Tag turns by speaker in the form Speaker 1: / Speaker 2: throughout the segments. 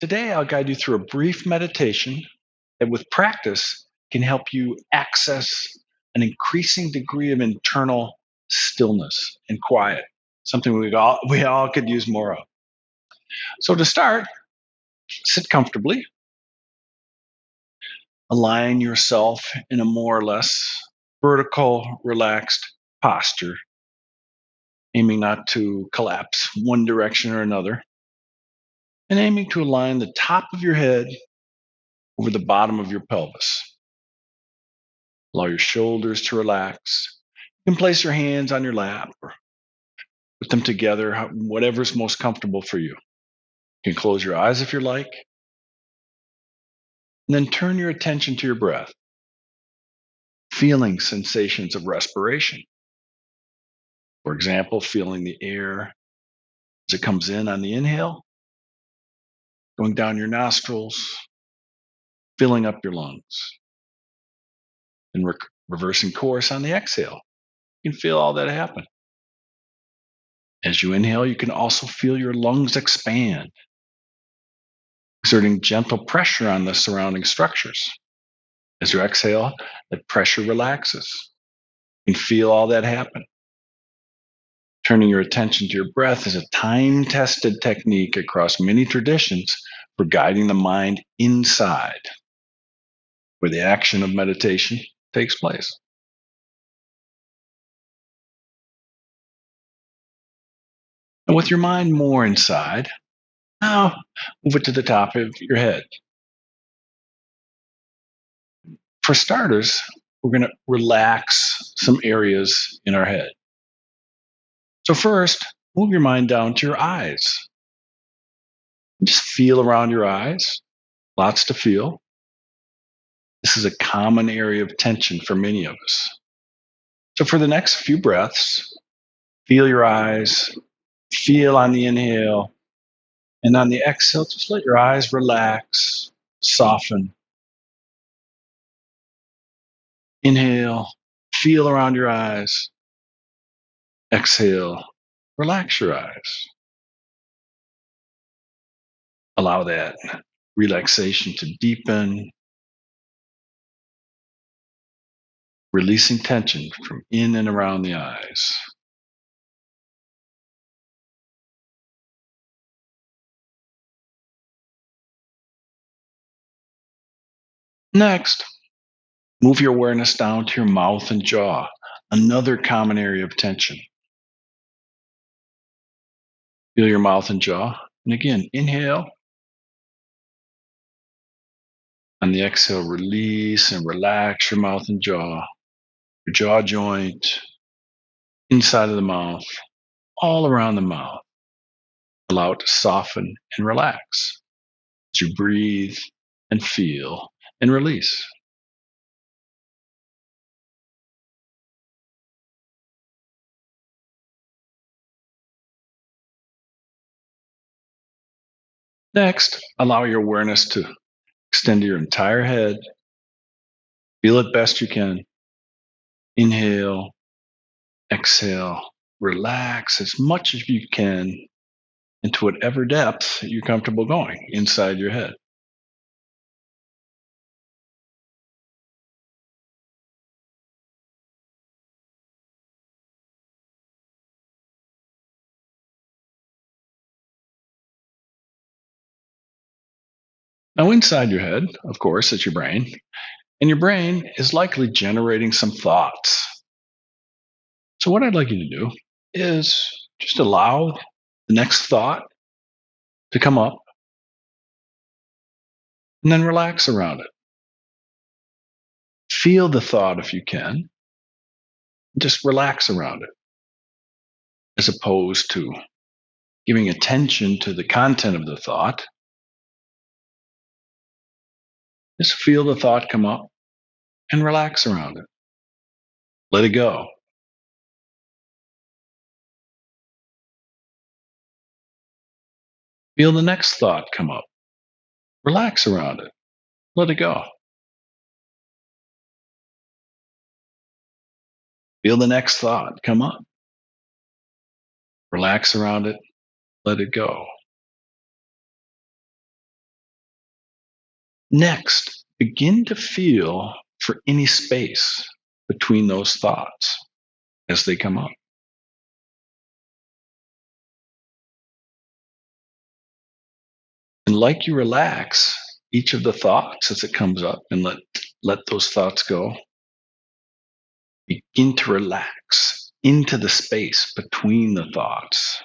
Speaker 1: Today, I'll guide you through a brief meditation that, with practice, can help you access an increasing degree of internal stillness and quiet, something we all could use more of. So, to start, sit comfortably, align yourself in a more or less vertical, relaxed posture, aiming not to collapse one direction or another, and aiming to align the top of your head over the bottom of your pelvis. Allow your shoulders to relax. You can place your hands on your lap or put them together, whatever's most comfortable for you. You can close your eyes if you like, and then turn your attention to your breath, feeling sensations of respiration. For example, feeling the air as it comes in on the inhale, going down your nostrils, filling up your lungs, and reversing course on the exhale. You can feel all that happen. As you inhale, you can also feel your lungs expand, exerting gentle pressure on the surrounding structures. As you exhale, that pressure relaxes. You can feel all that happen. Turning your attention to your breath is a time tested technique across many traditions for guiding the mind inside, where the action of meditation takes place. And with your mind more inside, now move it to the top of your head. For starters, we're going to relax some areas in our head. So, first, move your mind down to your eyes. Just feel around your eyes, lots to feel. This is a common area of tension for many of us. So, for the next few breaths, feel your eyes, feel on the inhale, and on the exhale, just let your eyes relax, soften. Inhale, feel around your eyes. Exhale, relax your eyes. Allow that relaxation to deepen, releasing tension from in and around the eyes. Next, move your awareness down to your mouth and jaw, another common area of tension. Feel your mouth and jaw. And again, inhale. On the exhale, release and relax your mouth and jaw, your jaw joint, inside of the mouth, all around the mouth. Allow it to soften and relax as you breathe and feel and release. Next, allow your awareness to extend to your entire head. Feel it best you can. Inhale, exhale, relax as much as you can into whatever depth you're comfortable going inside your head. Now, inside your head, of course, is your brain, and your brain is likely generating some thoughts. So, what I'd like you to do is just allow the next thought to come up and then relax around it. Feel the thought if you can, just relax around it, as opposed to giving attention to the content of the thought. Just feel the thought come up and relax around it. Let it go. Feel the next thought come up. Relax around it. Let it go. Feel the next thought come up. Relax around it. Let it go. Next, begin to feel for any space between those thoughts as they come up. And like you relax each of the thoughts as it comes up and let those thoughts go, begin to relax into the space between the thoughts.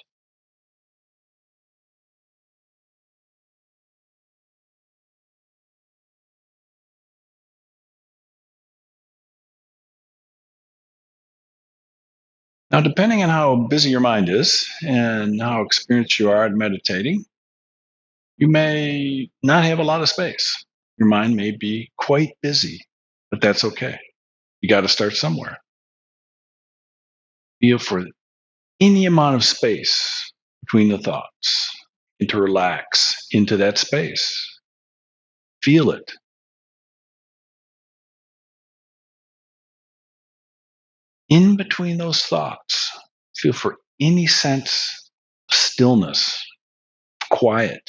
Speaker 1: Now, depending on how busy your mind is and how experienced you are at meditating, you may not have a lot of space. Your mind may be quite busy, but that's okay. You got to start somewhere. Feel for any amount of space between the thoughts and to relax into that space. Feel it. In between those thoughts, feel for any sense of stillness, quiet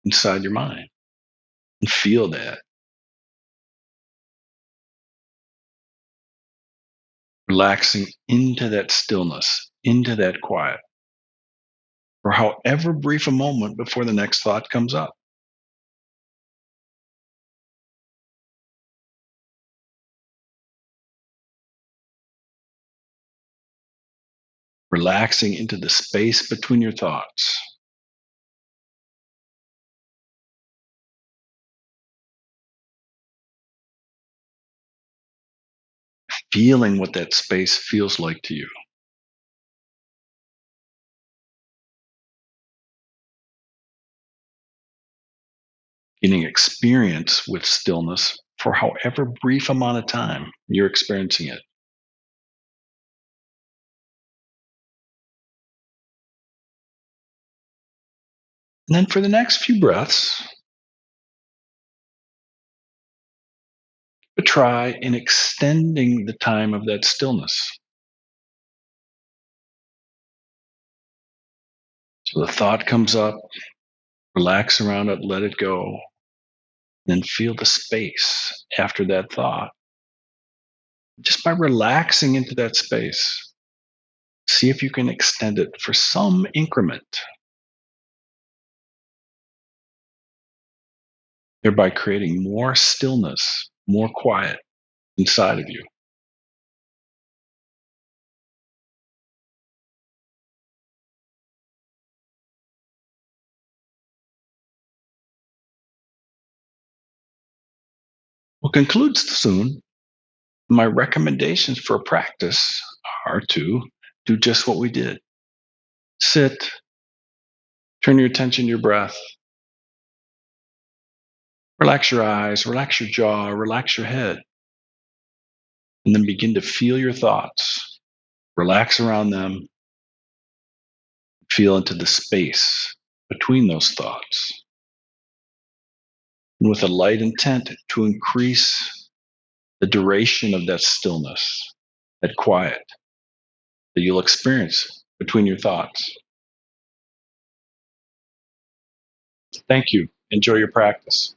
Speaker 1: inside your mind, and feel that. Relaxing into that stillness, into that quiet, for however brief a moment before the next thought comes up. Relaxing into the space between your thoughts. Feeling what that space feels like to you. Getting experience with stillness for however brief amount of time you're experiencing it. And then for the next few breaths, try in extending the time of that stillness. So the thought comes up, relax around it, let it go, then feel the space after that thought. Just by relaxing into that space, see if you can extend it for some increment, thereby creating more stillness, more quiet inside of you. We'll conclude soon. My recommendations for practice are to do just what we did. Sit, turn your attention to your breath, relax your eyes, relax your jaw, relax your head, and then begin to feel your thoughts. Relax around them, feel into the space between those thoughts. And with a light intent to increase the duration of that stillness, that quiet that you'll experience between your thoughts. Thank you. Enjoy your practice.